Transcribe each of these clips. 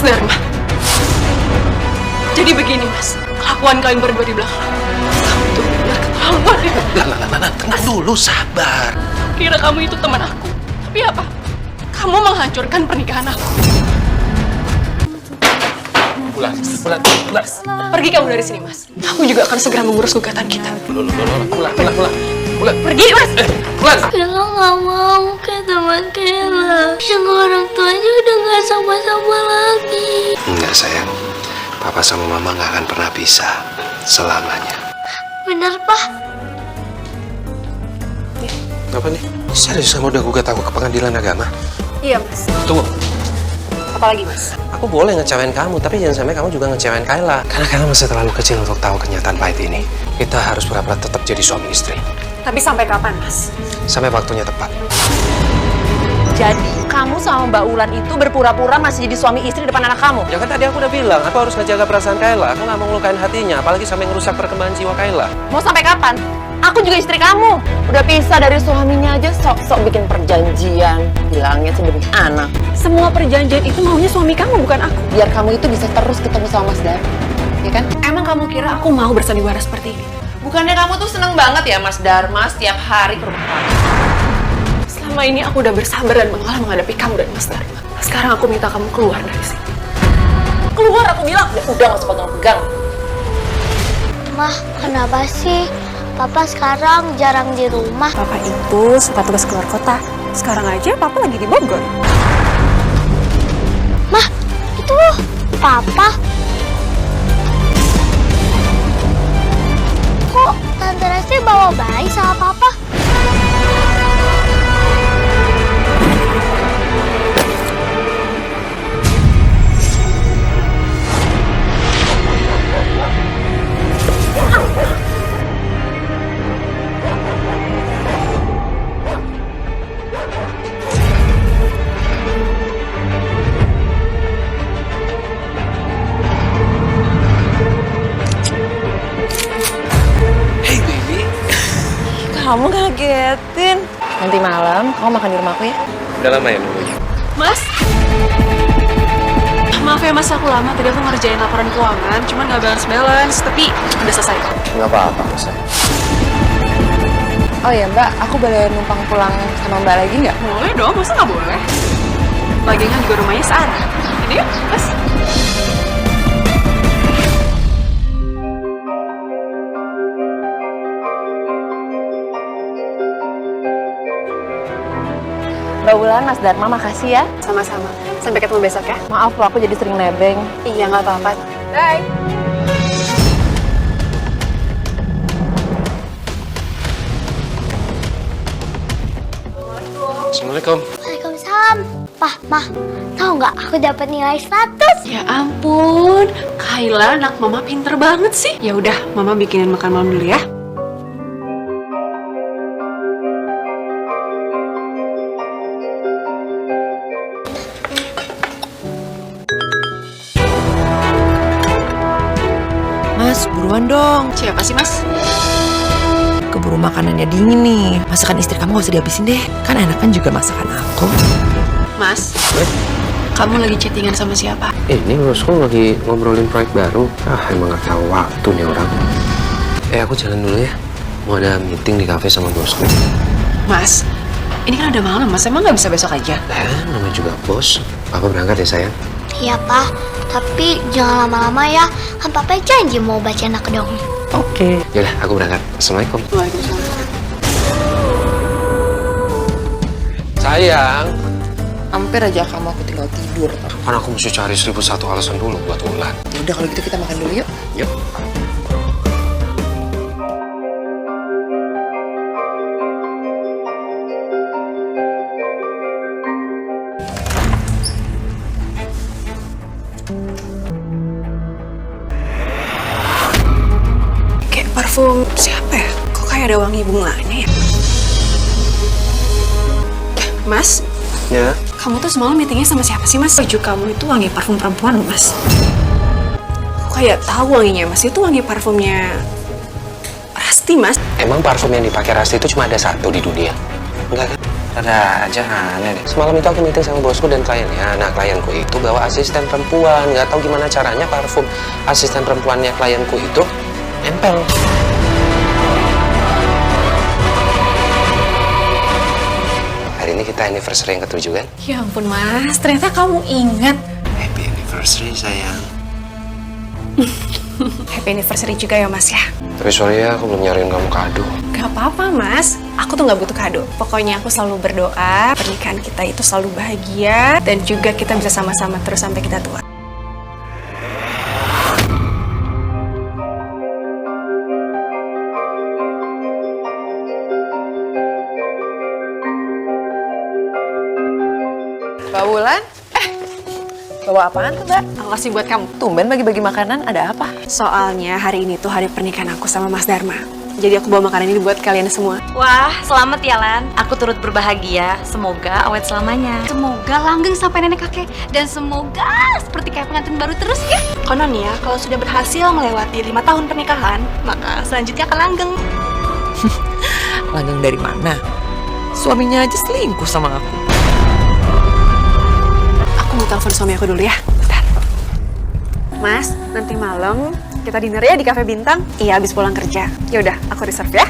Dharma. Jadi begini, Mas. Kelakuan kalian berdua di belakang. Kamu itu benar keterlaluan ya. Lah, tenang dulu, sabar. Kira kamu itu teman aku. Tapi apa? Kamu menghancurkan pernikahan aku. Bulan. Pergi kamu dari sini, Mas. Aku juga akan segera mengurus gugatan kita. Bulan. Pergi, Mas. Bulan. Kayla gak mau kayak teman Kayla. Yang orang tuanya udah gak sama-sama lagi. Enggak, sayang. Papa sama mama gak akan pernah pisah selamanya. Bener, Pak? Apa nih? Serius kamu udah gugat aku ke pengadilan agama? Iya, Mas. Tunggu. Apalagi, Mas? Aku boleh ngecewain kamu, tapi jangan sampai kamu juga ngecewain Kayla. Karena Kayla masih terlalu kecil untuk tahu kenyataan pahit ini. Kita harus pura-pura tetap jadi suami istri. Tapi sampai kapan, Mas? Sampai waktunya tepat. Jadi, kamu sama Mbak Ulan itu berpura-pura masih jadi suami istri depan anak kamu? Ya kan tadi aku udah bilang, aku harus ngejaga perasaan Kayla. Aku gak mau ngelukain hatinya, apalagi sampai ngerusak perkembangan jiwa Kayla. Mau sampai kapan? Aku juga istri kamu. Udah pisah dari suaminya aja sok-sok bikin perjanjian. Bilangnya sih demi anak. Semua perjanjian itu maunya suami kamu, bukan aku. Biar kamu itu bisa terus ketemu sama Mas Dharma. Ya kan? Emang kamu kira aku mau bersandiwara seperti ini? Bukannya kamu tuh seneng banget ya Mas Dharma setiap hari ke rumah kamu? Selama ini aku udah bersabar dan mengalah menghadapi kamu dan Mas Dharma. Sekarang aku minta kamu keluar dari sini. Keluar aku bilang. Udah gak usah pegang-pegang. Mah, kenapa sih Papa sekarang jarang di rumah? Papa itu sempat tugas keluar kota. Sekarang aja Papa lagi di Bogor. Mah, itu Papa. Kok Tante Resti bawa bayi sama Papa? Hey baby. Kamu ngagetin. Nanti malam kamu makan di rumahku ya. Udah lama ya nunggunya? Mas? Maaf ya Mas, aku lama. Tadi aku ngerjain laporan keuangan, cuman gak balance-balance. Tapi udah selesai. Nggak apa-apa, sayang. Oh ya Mbak, aku boleh numpang pulang sama Mbak lagi nggak? Boleh dong, masa gak boleh? Lagian kan juga rumahnya searah. Ini yuk, Mas. Mbak Ulan, Mas Dharma, makasih ya. Sama-sama. Sampai ketemu besok ya. Maaf loh, aku jadi sering nebeng. Iya, gak apa-apa. Bye. Assalamualaikum. Waalaikumsalam. Pah, Mah, tahu nggak aku dapat nilai 100? Ya ampun, Kayla anak mama pinter banget sih. Ya udah, mama bikinin makan malam dulu ya. Mas, buruan dong. Siapa sih, Mas? Keburu makanannya dingin nih. Masakan istri kamu gak usah dihabisin deh. Kan enak kan juga masakan aku. Mas, kamu lagi chattingan sama siapa? Ini bosku lagi ngobrolin proyek baru. Emang gak tahu waktu nih orang. Aku jalan dulu ya. Mau ada meeting di kafe sama bosku. Mas, ini kan udah malam, Mas. Emang nggak bisa besok aja? Namanya juga bos. Papa berangkat ya sayang. Iya, Pak. Tapi jangan lama-lama ya. Kan Papa janji mau baca anak dongeng. Oke. Yaudah, aku berangkat. Assalamualaikum. Waalaikumsalam. Sayang. Hampir aja kamu aku tinggal tidur. Kan aku mesti cari 1001 alasan dulu buat Ulan. Ya udah kalau gitu kita makan dulu yuk. Yuk. Kayak parfum siapa ya? Kok kayak ada wangi bunganya ya? Mas, Ya. kamu tuh semalam meetingnya sama siapa sih, Mas? Baju kamu itu wangi parfum perempuan loh, Mas. Aku kayak tahu wanginya, Mas. Itu wangi parfumnya Rasti, Mas. Emang parfum yang dipakai Rasti itu cuma ada satu di dunia? Enggak kan? Ada aja aneh deh. Semalam itu aku meeting sama bosku dan kliennya. Nah, klienku itu bawa asisten perempuan. Nggak tahu gimana caranya parfum asisten perempuannya klienku itu nempel. Hari ini kita anniversary yang ke-7 kan? Ya ampun mas, ternyata kamu ingat. Happy anniversary sayang. Happy anniversary juga ya mas ya. Tapi sorry ya, aku belum nyariin kamu kado. Gak apa-apa mas, aku tuh gak butuh kado. Pokoknya aku selalu berdoa pernikahan kita itu selalu bahagia dan juga kita bisa sama-sama terus sampai kita tua. Mbak Wulan? Bawa apaan tuh, Mbak? Aku kasih buat kamu. Tumben bagi-bagi makanan, ada apa? Soalnya hari ini tuh hari pernikahan aku sama Mas Dharma. Jadi aku bawa makanan ini buat kalian semua. Wah, selamat ya Lan. Aku turut berbahagia. Semoga awet selamanya. Semoga langgeng sampai nenek kakek. Dan semoga seperti kayak pengantin baru terus ya. Konon ya, kalau sudah berhasil melewati 5 tahun pernikahan, maka selanjutnya akan langgeng. Langgeng dari mana? Suaminya aja selingkuh sama aku. Aku mau telepon suami aku dulu ya. Bentar. Mas, nanti malam kita dinner ya di Cafe Bintang. Iya, habis pulang kerja. Ya udah, aku reserve ya.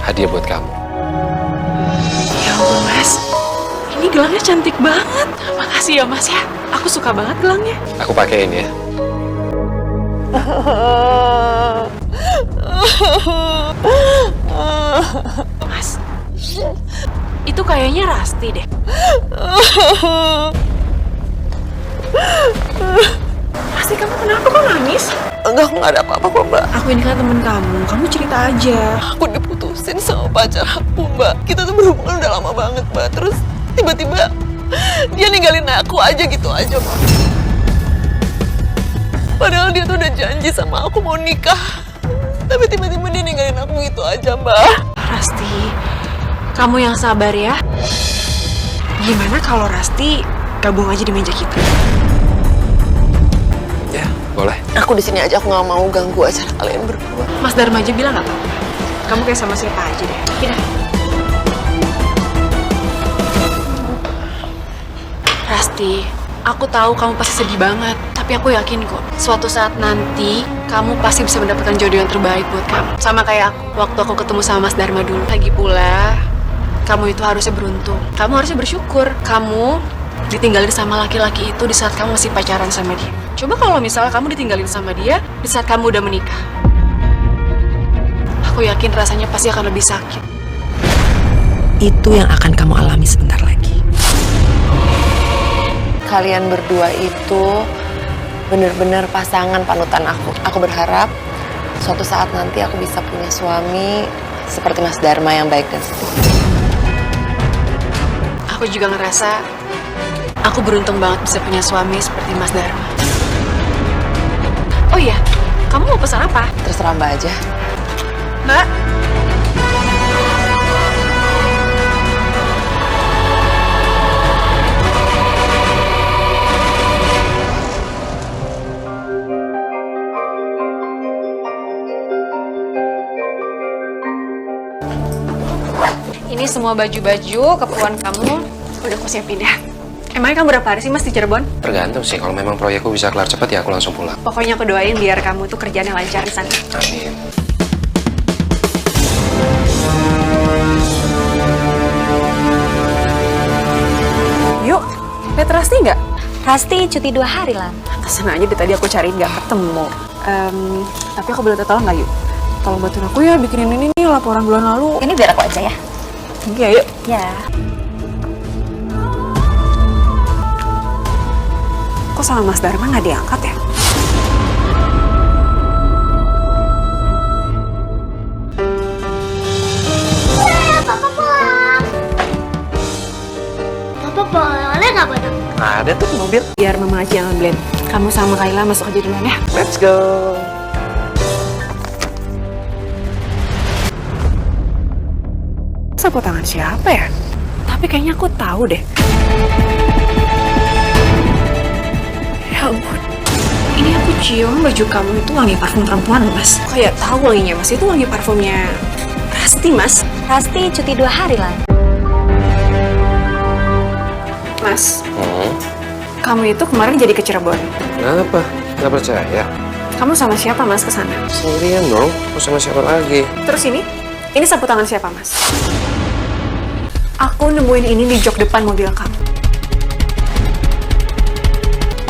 Hadiah buat kamu. Ya ampun mas, ini gelangnya cantik banget. Makasih ya mas ya. Aku suka banget gelangnya. Aku pakein ya. Mas, itu kayaknya Rasti deh. Rasti, kamu kenapa kok nangis? Enggak, aku nggak ada apa-apa kok, Mbak. Aku ini kan temen kamu cerita aja. Aku diputusin sama pacar aku, Mbak. Kita tuh berhubungan udah lama banget, Mbak. Terus tiba-tiba dia ninggalin aku aja gitu aja, Mbak. Padahal dia tuh udah janji sama aku mau nikah. Tapi tiba-tiba dia ninggalin aku gitu aja, Mbak. Rasti, kamu yang sabar ya. Gimana kalau Rasti gabung aja di meja kita? Ya, boleh. Aku di sini aja, aku nggak mau ganggu acara kalian berdua. Mas Dharma aja bilang nggak apa-apa. Kamu kayak sama siapa aja deh. Kita. Rasti, aku tahu kamu pasti sedih banget. Tapi aku yakin kok, suatu saat nanti kamu pasti bisa mendapatkan jodoh yang terbaik buat kamu. Sama kayak aku, waktu aku ketemu sama Mas Dharma dulu. Lagi pula, kamu itu harusnya beruntung. Kamu harusnya bersyukur. Kamu ditinggalin sama laki-laki itu di saat kamu masih pacaran sama dia. Coba kalau misalnya kamu ditinggalin sama dia di saat kamu udah menikah. Aku yakin rasanya pasti akan lebih sakit. Itu yang akan kamu alami sebentar lagi. Kalian berdua itu bener-bener pasangan panutan aku. Aku berharap suatu saat nanti aku bisa punya suami seperti Mas Dharma yang baik dan setia. Aku juga ngerasa aku beruntung banget bisa punya suami seperti Mas Dharma. Oh iya, kamu mau pesan apa? Terserah Mbak aja. Mbak? Ini semua baju-baju keperluan kamu udah aku siapin ya. Emangnya kamu berapa hari sih mas di Cirebon? Tergantung sih, kalau memang proyekku bisa kelar cepat ya aku langsung pulang. Pokoknya aku doain biar kamu tuh kerjaannya lancar di sana. Amin. Yuk, lihat Rasti nggak? Rasti cuti 2 hari Lan. Pantesan aja dari tadi aku cariin nggak ketemu. Tapi aku boleh tolong nggak yuk? Tolong bantuin aku ya bikinin ini nih laporan bulan lalu. Ini biar aku aja ya. Iya yuk. Ya. Kok sama Mas Dharma nggak diangkat ya? Papa boleh nggak pada? Ada tuh di mobil. Biar mama aja yang ambilin. Kamu sama Kayla masuk aja duluan ya. Let's go. Sapu tangan siapa ya? Tapi kayaknya aku tahu deh. Ya ampun. Ini aku cium baju kamu itu wangi parfum perempuan, Mas. Kayak tahu wanginya, Mas. Itu wangi parfumnya Rasti, Mas. Pasti cuti 2 hari lah. Mas, kamu itu kemarin jadi ke Cirebon. Kenapa? Nggak percaya? Kamu sama siapa, Mas, ke sana? Sendirian dong. Mau sama siapa lagi? Terus ini sapu tangan siapa, Mas? Aku nemuin ini di jok depan mobil kamu.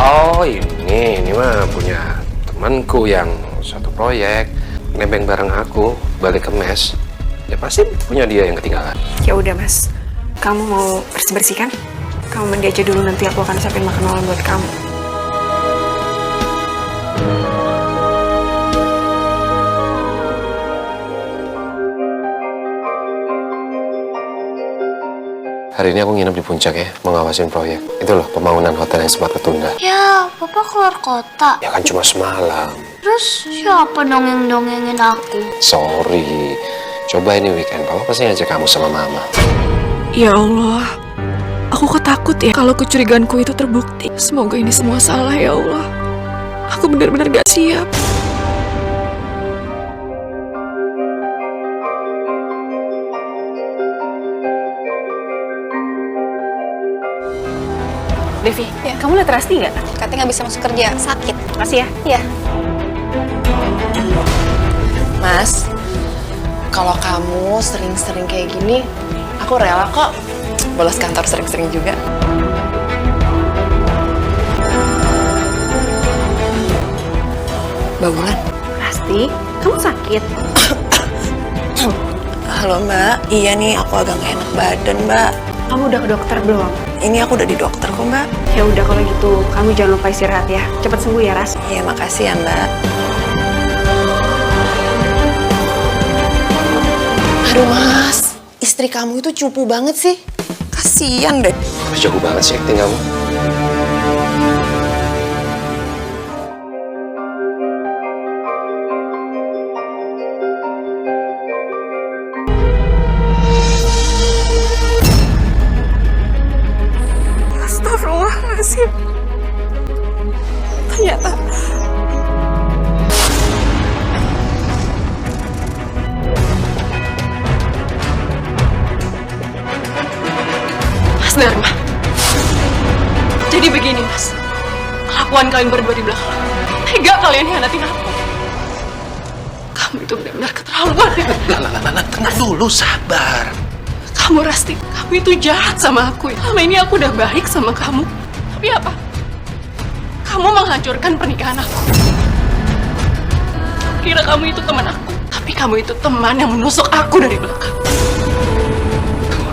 Oh ini mah punya temanku yang satu proyek. Nebeng bareng aku, balik ke mes. Ya pasti punya dia yang ketinggalan. Ya udah, Mas. Kamu mau bersih-bersih kan? Kamu mandi aja dulu, nanti aku akan siapin makan malam buat kamu. Hari ini aku nginep di puncak ya, mengawasin proyek. Itu loh, pembangunan hotel yang sempat ketunda. Ya, Papa keluar kota. Ya kan cuma semalam. Terus siapa dongeng-dongengin aku? Sorry. Coba ini weekend, Papa pasti ngajak kamu sama Mama. Ya Allah, aku kok takut ya kalau kecurigaanku itu terbukti. Semoga ini semua salah ya Allah. Aku benar-benar gak siap. Devi, kamu lihat Rasti nggak? Katanya nggak bisa masuk kerja, sakit. Makasih ya. Iya. Mas, kalau kamu sering-sering kayak gini, aku rela kok bolos kantor sering-sering juga. Mbak Bulan. Rasti, kamu sakit? Halo Mbak, iya nih aku agak gak enak badan Mbak. Kamu udah ke dokter belum? Ini aku udah di dokter kok Mbak. Ya udah kalau gitu, kamu jangan lupa istirahat ya. Cepat sembuh ya, Ras. Iya makasih ya Mbak. Aduh Mas, istri kamu itu cupu banget sih. Kasian deh. Jago banget sih acting kamu. Astagfirullahaladzim. Ternyata Mas Dharma. Jadi begini, Mas. Kelakuan kalian berdua di belakang. Tega kalian hianatin aku. Kamu itu benar-benar keterlaluan ya. Tenang dulu, sabar. Kamu Rasti, kamu itu jahat sama aku. Selama ini aku udah baik sama kamu. Tapi apa? Kamu menghancurkan pernikahan aku. Kira kamu itu teman aku, tapi kamu itu teman yang menusuk aku dari belakang.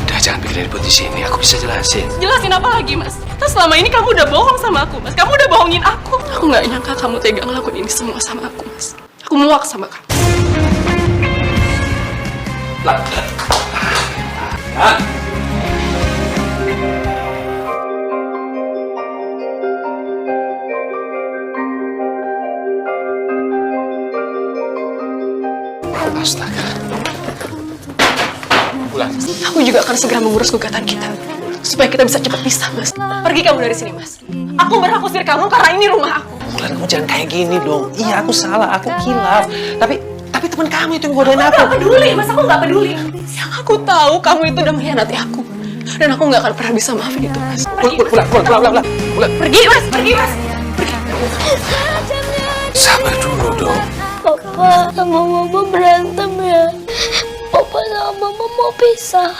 Udah, jangan bikin ribut di sini. Aku bisa jelasin. Jelasin apa lagi, Mas? Terus selama ini kamu udah bohong sama aku, Mas. Kamu udah bohongin aku. Aku nggak nyangka kamu tega ngelakuin ini semua sama aku, Mas. Aku muak sama kamu. Astaga. Bulan. Aku juga akan segera mengurus gugatan kita. Supaya kita bisa cepat pisah, Mas. Pergi kamu dari sini, Mas. Aku berhak usir kamu karena ini rumah aku. Bulan, kamu jangan kayak gini dong. Iya, aku salah. Aku kilaf. Tapi teman kamu itu yang godain aku. Aku nggak peduli, Mas. Aku nggak peduli. Yang aku tahu kamu itu udah mengkhianati aku. Dan aku nggak akan pernah bisa maafin itu, Mas. Bulan. Pergi, Mas. Pergi, Mas. Sabar dulu dong. Papa sama Mama berantem ya. Papa sama Mama mau pisah.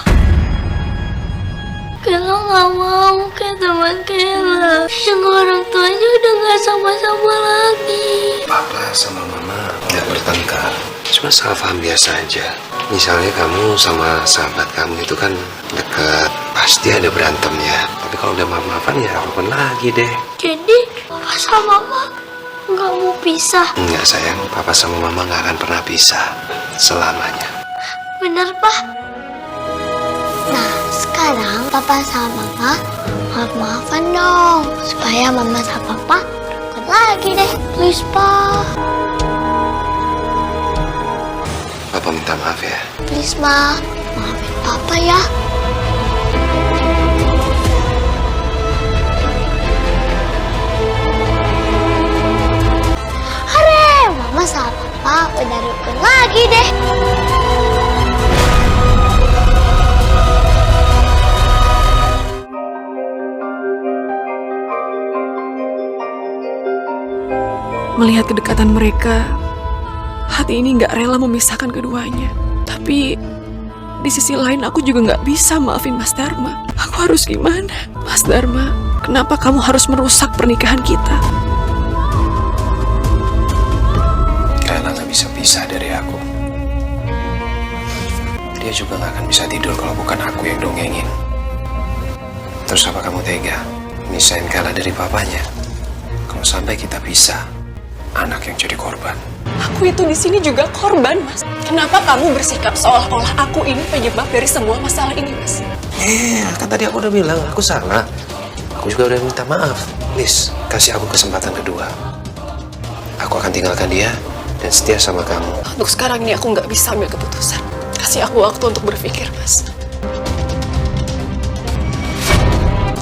Kayla gak mau kayak teman Kayla. Yang orang tuanya udah gak sama-sama lagi. Papa sama Mama nggak bertengkar. Cuma salah paham biasa aja. Misalnya kamu sama sahabat kamu itu kan deket, pasti ada berantemnya. Tapi kalau udah maaf-maafan ya apapun lagi deh. Jadi Papa sama Mama gak mau pisah. Enggak sayang, Papa sama Mama nggak akan pernah pisah selamanya. Bener, Pak? Nah, sekarang Papa sama Mama maaf-maafan dong. Supaya Mama sama Papa dekat lagi deh. Please, Pak. Papa minta maaf ya. Please, Ma. Maafin Papa ya. Mama udah rukun lagi deh. Melihat kedekatan mereka, hati ini nggak rela memisahkan keduanya. Tapi di sisi lain aku juga nggak bisa maafin Mas Dharma. Aku harus gimana? Mas Dharma, kenapa kamu harus merusak pernikahan kita? Kayla nggak bisa pisah dari aku. Dia juga nggak akan bisa tidur kalau bukan aku yang dongengin. Terus apa kamu tega misahin Kayla dari papanya? Kalau sampai kita pisah, anak yang jadi korban. Aku itu di sini juga korban, Mas. Kenapa kamu bersikap seolah-olah aku ini penyebab dari semua masalah ini, Mas? Kan tadi aku udah bilang aku salah. Aku juga udah minta maaf. Please, kasih aku kesempatan kedua. Aku akan tinggalkan dia dan setia sama kamu. Untuk sekarang ini aku nggak bisa ambil keputusan. Kasih aku waktu untuk berpikir, Mas.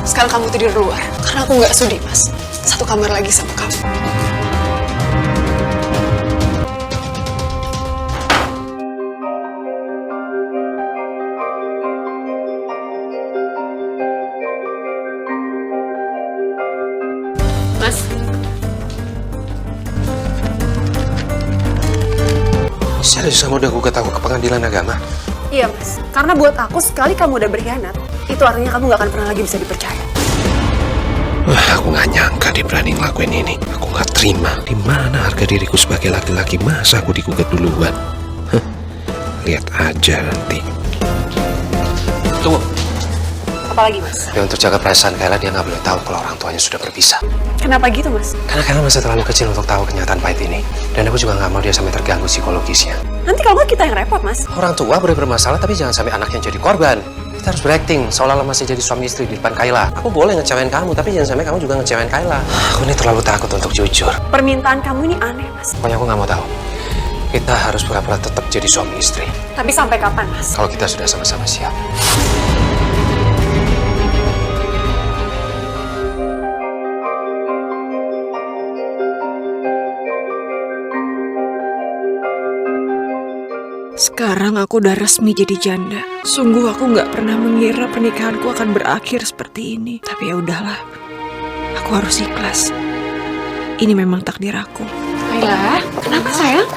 Sekarang kamu tidur luar, karena aku nggak sudi, Mas. Satu kamar lagi sama kamu. Mas, Serius kamu udah gugat aku ke pengadilan agama? iya Mas. Karena buat aku sekali kamu udah berkhianat, itu artinya kamu nggak akan pernah lagi bisa dipercaya. Wah, aku nggak nyangka dia berani ngelakuin ini. Aku nggak terima. Di mana harga diriku sebagai laki-laki? Masa aku digugat duluan? Hah, lihat aja nanti. Tunggu. Apalagi Mas? Ya, untuk jaga perasaan Kayla, dia nggak boleh tahu kalau orang tuanya sudah berpisah. Kenapa gitu Mas? Karena Kayla masih terlalu kecil untuk tahu kenyataan pahit ini. Dan aku juga nggak mau dia sampai terganggu psikologisnya. Nanti kalau nggak kita yang repot Mas. Orang tua boleh bermasalah, tapi jangan sampai anak yang jadi korban. Kita harus berakting seolah-olah masih jadi suami istri di depan Kayla. Aku boleh ngecewain kamu, tapi jangan sampai kamu juga ngecewain Kayla. Aku ini terlalu takut untuk jujur. Permintaan kamu ini aneh Mas. Pokoknya aku nggak mau tahu. Kita harus pura-pura tetap jadi suami istri. Tapi sampai kapan Mas? Kalau kita sudah sama-sama siap. Sekarang aku udah resmi jadi janda. Sungguh aku nggak pernah mengira pernikahanku akan berakhir seperti ini. Tapi ya udahlah, aku harus ikhlas. Ini memang takdir aku. Kayla, kenapa sayang?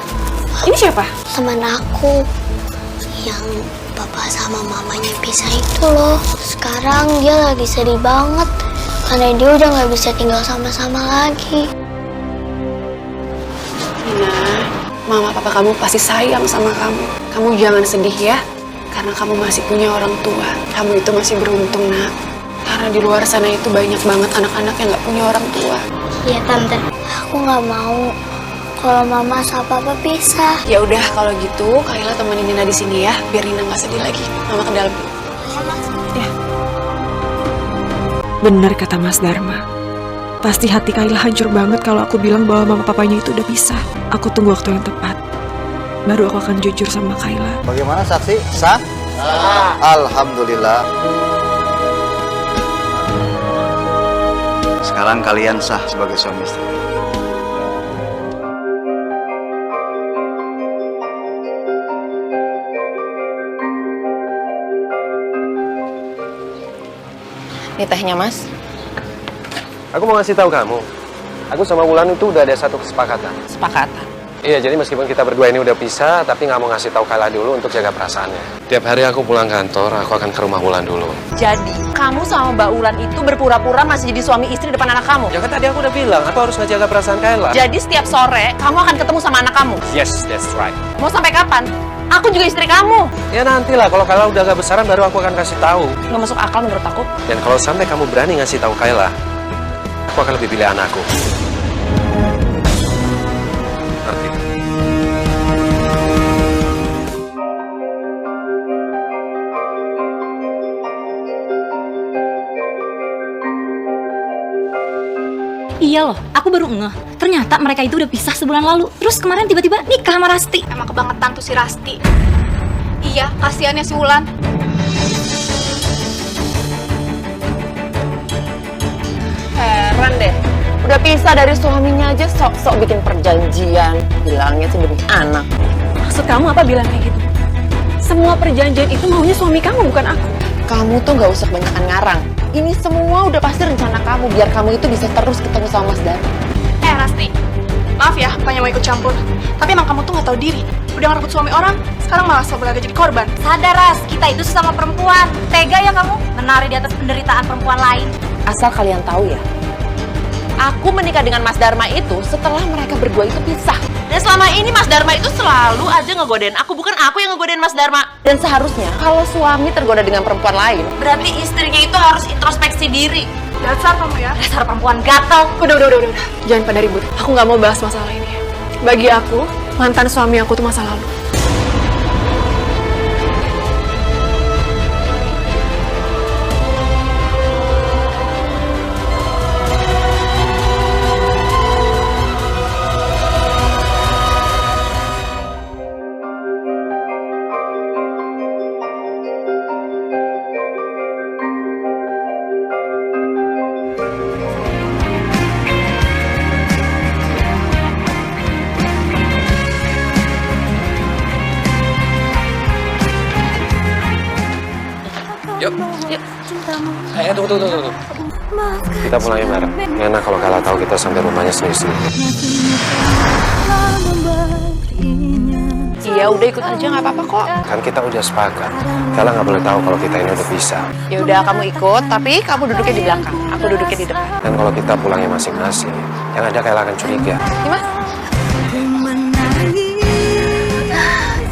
Ini siapa? Teman aku yang papa sama mamanya pisah itu loh. Sekarang dia lagi sedih banget karena dia udah nggak bisa tinggal sama-sama lagi. Mama papa kamu pasti sayang sama kamu. Kamu jangan sedih ya, karena kamu masih punya orang tua. Kamu itu masih beruntung nak. Karena di luar sana itu banyak banget anak-anak yang nggak punya orang tua. Iya tante, aku nggak mau kalau mama sama papa pisah. Ya udah kalau gitu, Kayla temenin Nina di sini ya, biar Nina nggak sedih lagi. Mama ke dalam dulu. Ya. Benar kata Mas Dharma. Pasti hati Kayla hancur banget kalau aku bilang bahwa mama papanya itu udah pisah. Aku tunggu waktu yang tepat. Baru aku akan jujur sama Kayla. Bagaimana saksi? Sah? Alhamdulillah. Sekarang kalian sah sebagai suami istri. Ini tehnya, Mas. Aku mau ngasih tahu kamu. Aku sama Wulan itu udah ada satu kesepakatan. Sepakatan. Iya, jadi meskipun kita berdua ini udah pisah, tapi nggak mau ngasih tahu Kayla dulu untuk jaga perasaannya. Tiap hari aku pulang kantor, aku akan ke rumah Wulan dulu. Jadi, kamu sama Mbak Ulan itu berpura-pura masih jadi suami istri depan anak kamu? Ya kan tadi aku udah bilang, aku harus ngejaga perasaan Kayla. Jadi setiap sore, kamu akan ketemu sama anak kamu? Yes, that's right. Mau sampai kapan? Aku juga istri kamu. Ya nantilah, kalau Kayla udah agak besaran baru aku akan kasih tahu. Nggak masuk akal menurut aku. Dan kalau sampai kamu berani ngasih tahu Kayla, aku akan lebih pilih anakku. Ngerti? Iya loh, aku baru ngeh. Ternyata mereka itu udah pisah sebulan lalu. Terus kemarin tiba-tiba nikah sama Rasti. Emang kebangetan tuh si Rasti. Iya, kasihannya si Wulan. Heran deh. Udah pisah dari suaminya aja sok-sok bikin perjanjian. Bilangnya sih demi anak. Maksud kamu apa bilang kayak gitu? Semua perjanjian itu maunya suami kamu, bukan aku. Kamu tuh gak usah kebanyakan ngarang. Ini semua udah pasti rencana kamu biar kamu itu bisa terus ketemu sama Mas Dharma. Rasti, maaf ya bukannya mau ikut campur, tapi emang kamu tuh nggak tahu diri. Udah ngerebut suami orang, sekarang malah sok lagi jadi korban. Sadar, Ras, kita itu sesama perempuan. Tega ya kamu menari di atas penderitaan perempuan lain. Asal kalian tahu ya, aku menikah dengan Mas Dharma itu setelah mereka berdua itu pisah. Dan selama ini Mas Dharma itu selalu aja ngegodain aku, bukan aku yang ngegodain Mas Dharma. Dan seharusnya kalau suami tergoda dengan perempuan lain, berarti istrinya itu harus introspeksi diri. Dasar kamu ya. Dasar perempuan gatel. Udah. Jangan pada ribut. Aku nggak mau bahas masalah ini. Bagi aku, mantan suami aku tuh masa lalu. Yuk. Tunggu. Kita pulangin bareng. Enak kalau Kala tahu kita sampai rumahnya sendiri-sendiri. Iya udah ikut aja nggak apa-apa kok. Kan kita udah sepakat. Kala nggak boleh tahu kalau kita ini udah bisa. Ya udah kamu ikut, tapi kamu duduknya di belakang. Aku duduknya di depan. Dan kalau kita pulangnya masing-masing, yang ada Kala akan curiga. Mas?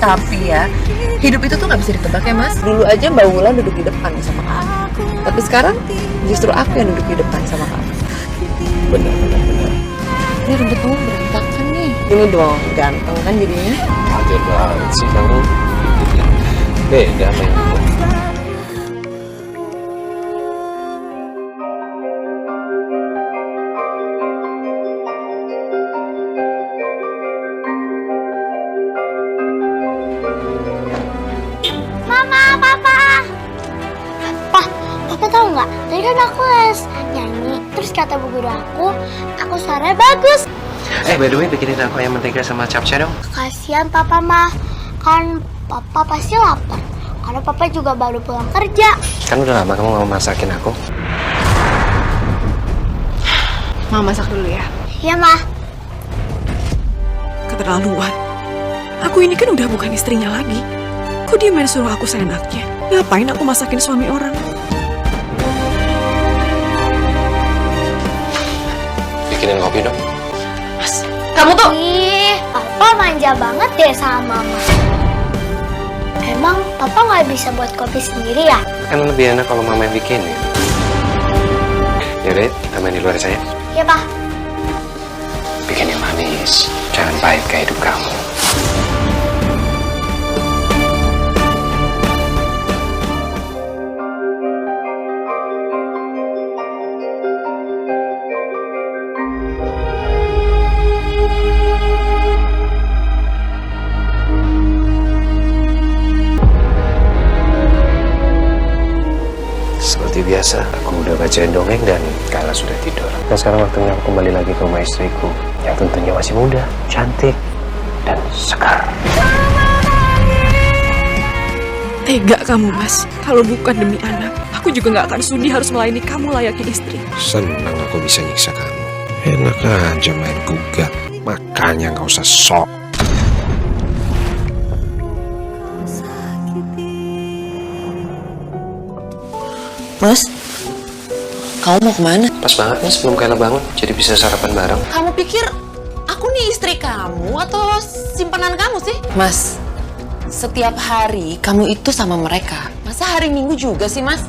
Tapi ya, hidup itu tuh nggak bisa ditebak ya Mas. Dulu aja Mbak Wulan duduk di depan sama kamu. Tapi sekarang justru aku yang duduk di depan sama kamu. Benar. Ini rambut kamu berantakan nih. Ini dong, ganteng kan jadinya. Wajar banget sih kamu. Beda main. Papa tahu nggak? Tadi kan aku les nyanyi, terus kata bu guru aku suaranya bagus. By the way, bikinin aku ayam mentega sama capcay dong. Kasihan Papa mah, kan Papa pasti lapar. Karena Papa juga baru pulang kerja. Kan udah lama kamu nggak mau masakin aku. Mama masak dulu ya. Iya mah. Keterlaluan. Aku ini kan udah bukan istrinya lagi. Kok dia main suruh aku seenaknya? Ngapain aku masakin suami orang? Bikinin kopi dong. Mas, kamu tuh... Ih, Papa manja banget deh sama Mama. Emang Papa nggak bisa buat kopi sendiri ya? Kan lebih enak kalau mama yang bikinin. Yaudah, kita main di luar saya. Iya Pak. Bikin yang manis. Jangan pahit kayak hidup kamu. Seperti biasa, aku udah bacain dongeng dan Kala sudah tidur. Dan sekarang waktunya aku kembali lagi ke rumah istriku yang tentunya masih muda, cantik, dan sekar. Tega kamu, Mas. Kalau bukan demi anak, aku juga nggak akan sudi harus melayani kamu layaknya istri. Senang aku bisa nyiksa kamu. Enak aja main gugat, makanya nggak usah sok. Mas, kamu mau kemana? Pas banget nih sebelum Kayla bangun, jadi bisa sarapan bareng. Kamu pikir aku nih istri kamu atau simpanan kamu sih? Mas, setiap hari kamu itu sama mereka. Masa hari Minggu juga sih, Mas?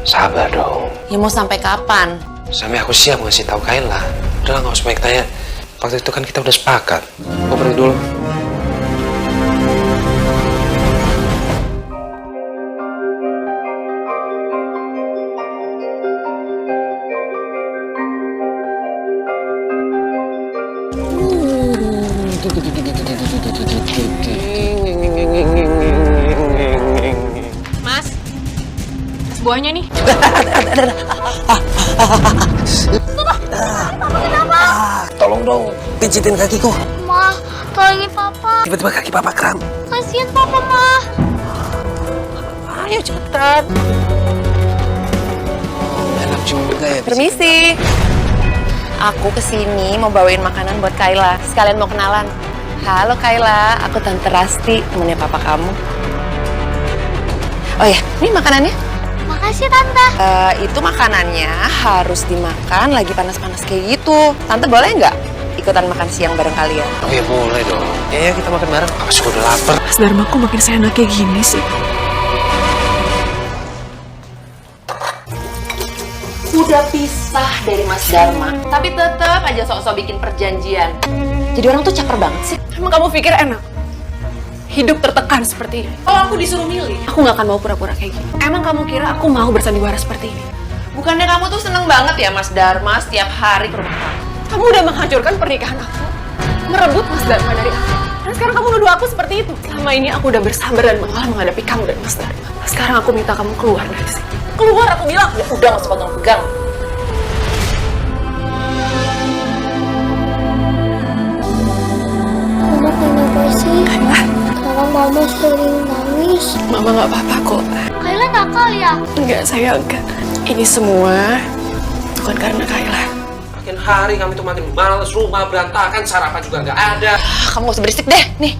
Sabar dong. Ya mau sampai kapan? Sampai aku siap ngasih tahu Kayla. Udah lah, nggak usah banyak tanya. Waktu itu kan kita udah sepakat. Aku pergi dulu. Mas, Buahnya nih. Tolong dong, pijitin kakiku. Ma, tolongin papa. Tiba-tiba kaki papa kram. Kasihan papa, Ma. Ayo cepetan. Enak juga ya. Permisi. Aku kesini mau bawain makanan buat Kayla. Sekalian mau kenalan. Halo Kayla, aku Tante Rasti, temennya papa kamu. Oh ya, ini makanannya. Makasih, Tante. Itu makanannya harus dimakan lagi panas-panas kayak gitu. Tante boleh nggak ikutan makan siang bareng kalian? Oh ya boleh dong. Ya kita makan bareng. Apa sih udah lapar? Mas Dharma kok makin seenak kayak gini sih? Udah pisah dari Mas Dharma, tapi tetap aja sok-sok bikin perjanjian. Jadi orang tuh caper banget sih. Emang kamu pikir enak? Hidup tertekan seperti ini. Kalau aku disuruh milih, aku nggak akan mau pura-pura kayak gini. Emang kamu kira aku mau bersandiwara seperti ini? Bukannya kamu tuh seneng banget ya Mas Dharma setiap hari ke rumah kamu? Kamu udah menghancurkan pernikahan aku, merebut Mas Dharma dari aku. Dan sekarang kamu nuduh aku seperti itu. Selama ini aku udah bersabar dan mengalah menghadapi kamu dan Mas Dharma. Sekarang aku minta kamu keluar dari sini. Keluar, aku bilang. Ya udah, nggak usah pegang-pegang. Mama kenapa sih? Karena Mama sering nangis. Mama nggak apa-apa kok. Kayla nakal ya? Enggak, saya enggak. Ini semua bukan karena Kayla. Makin hari kami tuh makin males, rumah berantakan, sarapan juga nggak ada. Kamu gak usah berisik deh, nih.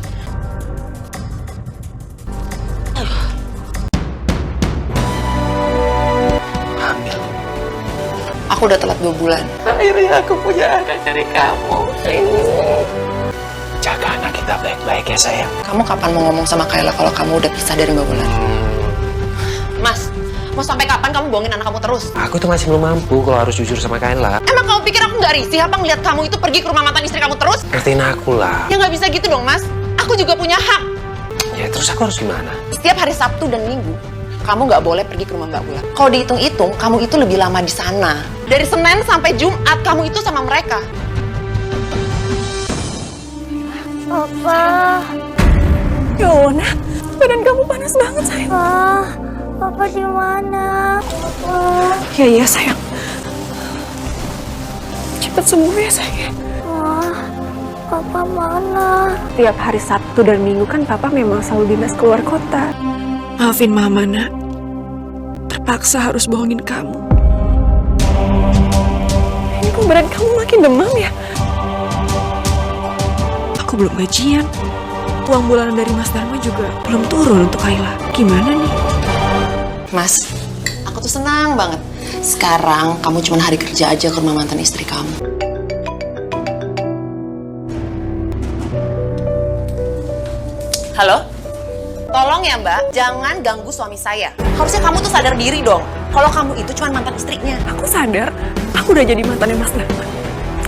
Hamil. Aku udah telat 2 bulan. Akhirnya aku punya anak dari kamu. Jaga anak kita baik-baik ya sayang. Kamu kapan mau ngomong sama Kayla kalau kamu udah pisah dari Mbak Bulan? Mas, mau sampai kapan kamu bohongin anak kamu terus? Aku tuh masih belum mampu kalau harus jujur sama Kayla. Emang kamu pikir aku nggak risih apa ngeliat kamu itu pergi ke rumah mantan istri kamu terus? Ngertiin aku lah. Ya nggak bisa gitu dong, Mas. Aku juga punya hak. Ya terus aku harus gimana? Setiap hari Sabtu dan Minggu, kamu nggak boleh pergi ke rumah Mbak Bulan. Kalau dihitung-hitung, kamu itu lebih lama di sana. Dari Senin sampai Jumat, kamu itu sama mereka. Papa. Yona, badan kamu panas banget sayang. Papa di mana? Papa. Iya sayang. Cepat sembuh ya sayang. Papa mana? Tiap hari Sabtu dan Minggu kan Papa memang selalu dinas keluar kota. Maafin Mama, nak. Terpaksa harus bohongin kamu. Ini kok badan kamu makin demam ya? Aku belum gajian. Uang bulanan dari Mas Dharma juga belum turun untuk Kayla. Gimana nih? Mas, aku tuh senang banget. Sekarang kamu cuma hari kerja aja ke rumah mantan istri kamu. Halo? Tolong ya Mbak, jangan ganggu suami saya. Harusnya kamu tuh sadar diri dong. Kalau kamu itu cuma mantan istrinya. Aku sadar, aku udah jadi mantannya Mas Dharma.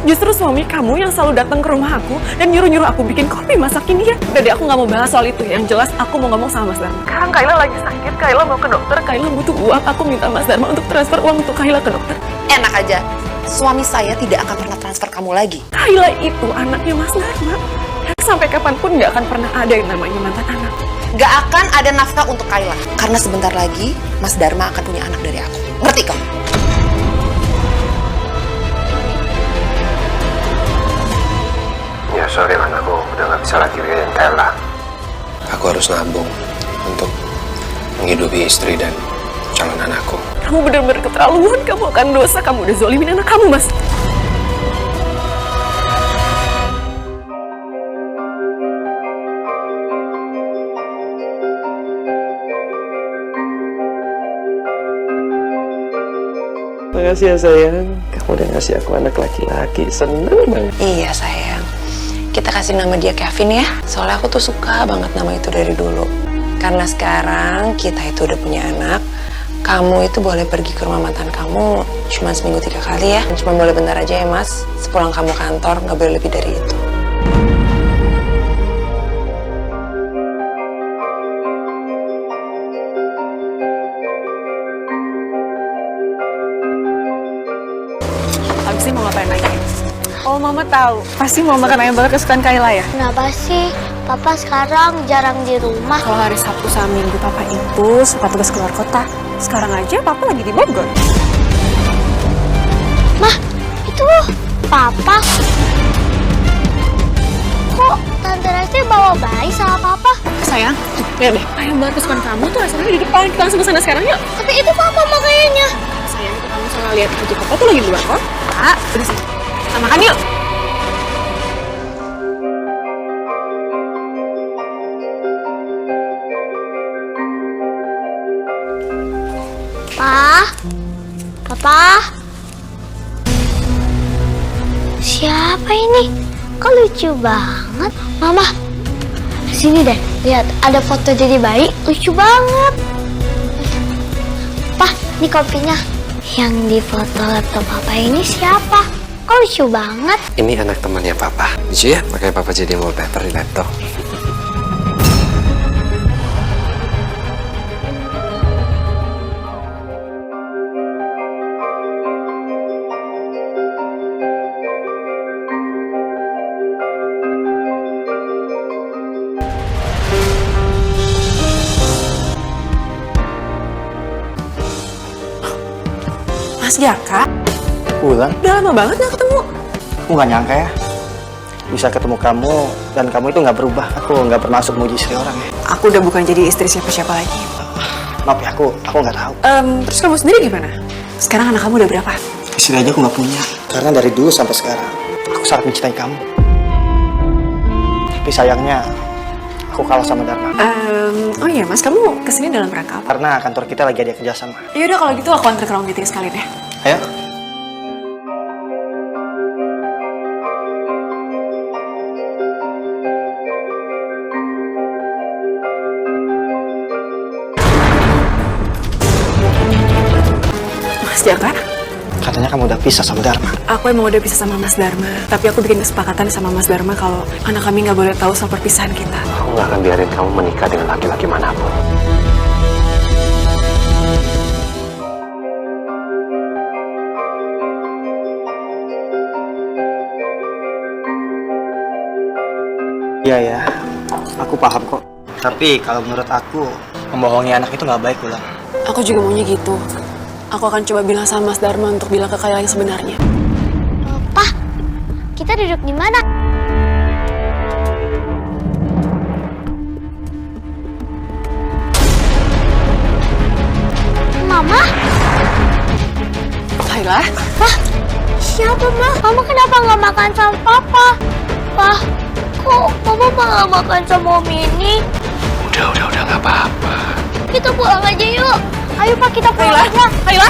Justru suami kamu yang selalu datang ke rumah aku dan nyuruh-nyuruh aku bikin kopi masakin dia. Udah deh, aku nggak mau bahas soal itu. Yang jelas aku mau ngomong sama Mas Dharma. Sekarang Kayla lagi sakit, Kayla mau ke dokter, Kayla butuh uang. Aku minta Mas Dharma untuk transfer uang untuk Kayla ke dokter. Enak aja, suami saya tidak akan pernah transfer kamu lagi. Kayla itu anaknya Mas Dharma. Sampai kapanpun nggak akan pernah ada yang namanya mantan anak. Gak akan ada nafkah untuk Kayla. Karena sebentar lagi, Mas Dharma akan punya anak dari aku. Ngerti kamu? Ya sorry man, aku udah gak bisa lagi lihat Kayla. Aku harus nabung untuk menghidupi istri dan calon anakku. Kamu benar-benar keterlaluan. Kamu akan dosa. Kamu udah zolimin anak kamu, Mas. Makasih ya sayang, kamu udah ngasih aku anak laki-laki, seneng banget. Iya sayang, kita kasih nama dia Kevin ya. Soalnya aku tuh suka banget nama itu dari dulu. Karena sekarang kita itu udah punya anak, kamu itu boleh pergi ke rumah mantan kamu cuma seminggu 3 kali ya. Cuma boleh bentar aja ya mas, sepulang kamu kantor nggak boleh lebih dari itu. Abis ini mau ngapain lagi? Oh, Mama tahu. Pasti mau makan ayam bakar kesukaan Kayla ya? Kenapa sih? Papa sekarang jarang di rumah. Kalau hari Sabtu sama Minggu Papa itu suka tugas keluar kota. Sekarang aja Papa lagi di Bogor. Mah, itu Itu Papa. Kok Tante Resti bawa bayi sama Papa? Sayang, tuh, lihat deh. Ayam bar kesukaan kamu tuh restorannya di depan. Kita langsung ke sana sekarang yuk. Tapi itu Papa makanya. Sayang, itu kamu salah lihat. Itu papa tuh lagi di luar kok. Pak, udah sih. Kita makan yuk. Papa. Siapa ini? Kok lucu banget. Mama, sini deh. Lihat, ada foto jadi bayi. Lucu banget. Pak, ini kopinya. Yang di foto laptop Papa ini siapa? Kok lucu banget. Ini anak temannya Papa. Lucu ya? Makanya Papa jadi wallpaper di laptop. Mas Jaka, Ulan, udah lama banget gak ketemu. aku nggak nyangka ya bisa ketemu kamu dan kamu itu nggak berubah. Aku nggak bermaksud muji istri orang ya. Aku udah bukan jadi istri siapa-siapa lagi. Maaf ya, aku nggak tahu. Terus kamu sendiri gimana? Sekarang anak kamu udah berapa? Istri aja aku nggak punya. Karena dari dulu sampai sekarang aku sangat mencintai kamu. Tapi sayangnya aku kalah sama Dharma. Oh iya mas, kamu kesini dalam rangka apa? Karena kantor kita lagi ada kerjasama. Yaudah kalau gitu aku antar ke ruang meeting sekalian ya. Ayo. Mas Jaka, Katanya kamu udah pisah sama Dharma. aku emang udah pisah sama Mas Dharma. Tapi aku bikin kesepakatan sama Mas Dharma kalau anak kami nggak boleh tahu soal perpisahan kita. Aku nggak akan biarin kamu menikah dengan laki-laki manapun. Iya ya, aku paham kok. Tapi kalau menurut aku, membohongi anak itu nggak baik, Ulan. Aku juga maunya gitu. Aku akan coba bilang sama Mas Dharma untuk bilang ke Kayla yang sebenarnya. Pak, kita duduk di mana? Mama? Kayla? Wah, siapa, Ma? Mama kenapa nggak makan sama Papa? Pak, kok Mama malah makan sama Om ini? Udah nggak apa-apa. Kita pulang aja yuk. Ayo Pak, kita pulang aja. Kayla?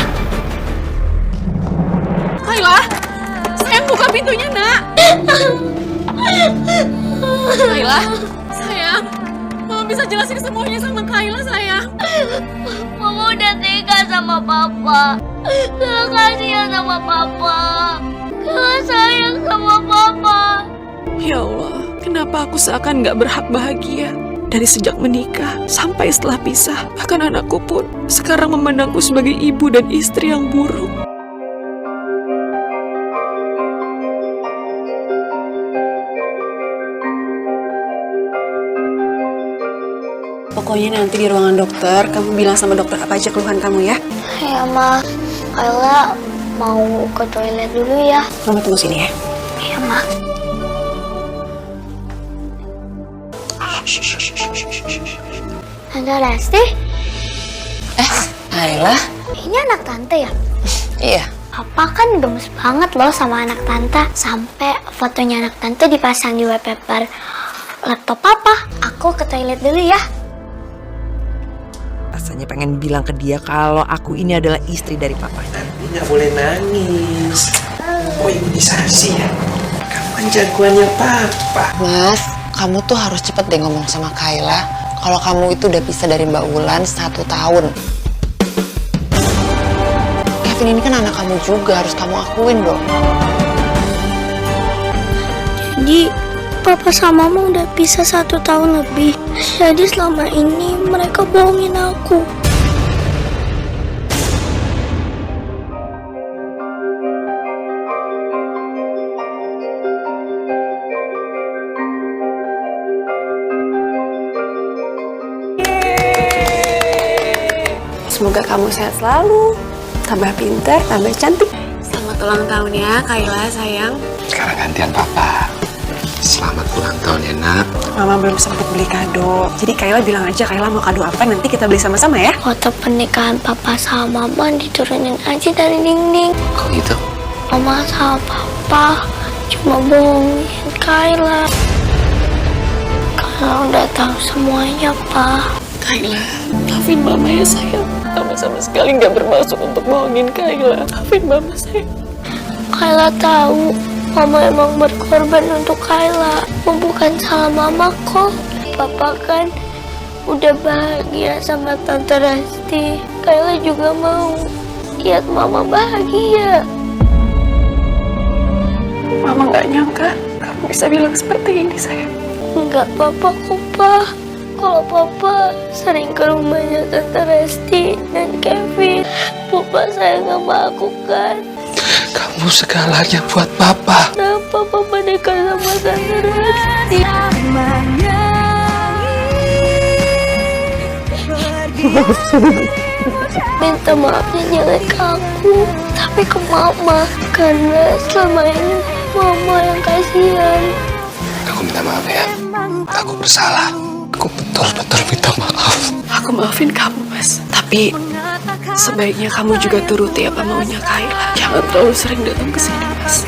Kayla? Sayang, buka pintunya, nak. Kayla? Sayang, Mama bisa jelasin semuanya sama Kayla, sayang. Mama udah tega sama Papa. Kayla kasihan sama Papa. Kayla sayang sama Papa. Ya Allah, kenapa aku seakan gak berhak bahagia? Dari sejak menikah sampai setelah pisah, bahkan anakku pun sekarang memandangku sebagai ibu dan istri yang buruk. Pokoknya nanti di ruangan dokter, kamu bilang sama dokter apa aja keluhan kamu ya. Ya Ma, Kayla mau ke toilet dulu ya. Mama tunggu sini ya. Ya Ma. Tante Resti, Kayla? ini anak tante ya? Iya. Papa kan gemes banget loh sama anak tante. Sampai fotonya anak tante dipasang di wallpaper laptop Papa. Aku ke toilet dulu ya. Rasanya pengen bilang ke dia kalau aku ini adalah istri dari papa. Nanti nggak boleh nangis. Oh, imunisasi ya. Kamu kan jagoannya Papa. Mas, kamu tuh harus cepet deh ngomong sama Kayla kalau kamu itu udah pisah dari Mbak Wulan 1 tahun. Kevin ini kan anak kamu juga, harus kamu akuin dong. Jadi Papa sama Mama udah pisah 1 tahun lebih. Jadi selama ini mereka bohongin aku. Semoga kamu sehat selalu, tambah pintar, tambah cantik. Sama Selamat ulang tahun ya, Kayla sayang. Sekarang gantian papa. Selamat ulang tahun ya, Nak. Mama belum sempat beli kado. Jadi Kayla bilang aja Kayla mau kado apa, nanti kita beli sama-sama ya. Foto pernikahan papa sama mama diturunin aja dari dinding. Kok gitu? Mama sama papa cuma bohongin Kayla. Kayla udah tahu semuanya, Pak. Kayla, maafin mama ya sayang. Mama sama sekali nggak bermaksud untuk bohongin Kayla. Maafin mama sayang. Kayla tahu mama emang berkorban untuk Kayla. Bukan salah mama kok. Papa kan udah bahagia sama Tante Resti. Kayla juga mau lihat mama bahagia. Mama nggak nyangka kamu bisa bilang seperti ini sayang. Enggak apa-apa kok, Pak. Kalau Papa sering ke rumahnya Tante Resti dan Kevin, Papa sayang sama aku kan. Kamu segalanya buat papa. Kenapa Papa dekat sama Tante Resti? Minta maafnya jangan ke aku, tapi ke Mama. Karena selama ini Mama yang kasihan. Aku minta maaf ya. Aku bersalah. Aku betul-betul minta maaf. Aku maafin kamu, Mas. Tapi sebaiknya kamu juga turuti apa maunya Kayla. Jangan terlalu sering datang ke sini, Mas.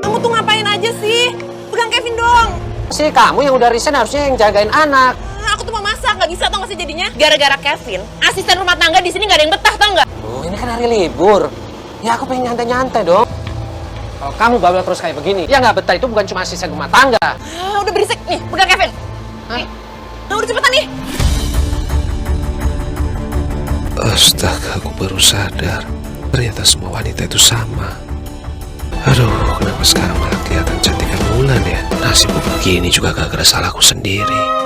Kamu tuh ngapain aja sih? Pegang Kevin dong. Sih kamu yang udah resign harusnya yang jagain anak. Aku tuh mau masak, nggak bisa tau nggak sih jadinya? Gara-gara Kevin, asisten rumah tangga di sini nggak ada yang betah tau nggak? Oh, ini kan hari libur. Ya aku pengen nyantai-nyantai dong. Kalau kamu babel terus kayak begini, ya nggak betah itu bukan cuma asisten rumah tangga. Udah berisik nih, pegang Kevin. Nih, udah cepetan nih. Astaga, aku baru sadar. Ternyata semua wanita itu sama. Aduh, kenapa sekarang malah kelihatan cantikan bulan ya? Nasibku begini juga gara-gara salahku sendiri.